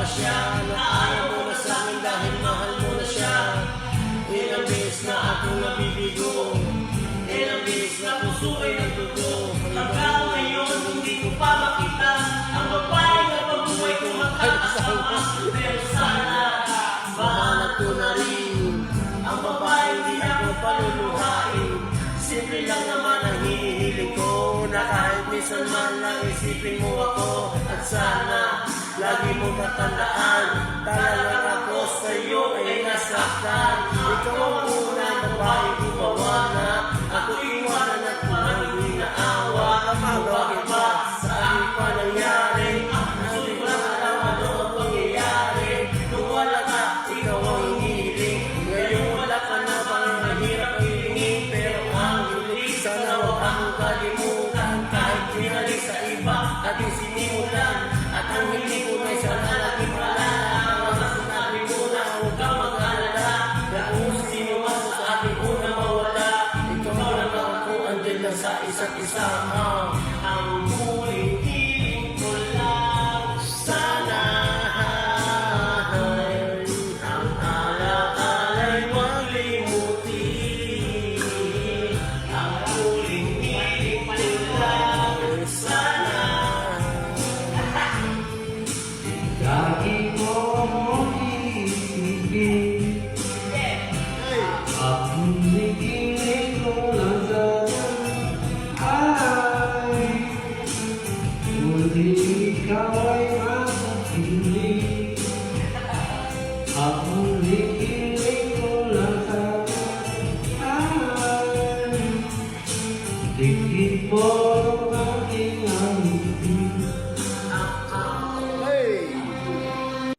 siya, na ayaw mo na sa akin dahil mahal mo na siya. Ilang beses na akong nabibigo, ilang beses na puso ay nagdugo. Hanggang ngayon hindi ko pa makita ang babae na pag-uwi ko makakasama. Pero sana mahanap ko na rin ang babae hindi ako paluluhain. Simple lang naman ang hinihiling ko, na kahit minsan man lang isipin mo ako. At sana lagi mo tatandaan, talagang ako sa'yo ay nasaktan. Ikaw ang unang babae gumawa na ako iwanan at maraming naawa. Bakit ba sa akin pa nangyari? Hindi ba alam ano ang pangyayari? Nung wala ka, ikaw ang hinihiling. Ngayon wala ka na, bang mahirap hilingin. Pero ang hiling, sana huwag akong kalimutan. Kahit pinalik sa iba, ating sinimulan. At ang hindi ko na sana laging malala. Mga sinabi mo na huwag kang mag-alala. Kung sino man sa akin una mawala, ikaw lang ako, andyan lang sa isa't isa. Ang muling hiling ko lang sana ang alaala'y huwag limutin. Ang muling hiling ko lang sana. Lagi mo akong iibig, ang nigilig ko lang sana ay ngunit ikaw ay masapiling. Ang nigilig ko lang sana ay tingin mo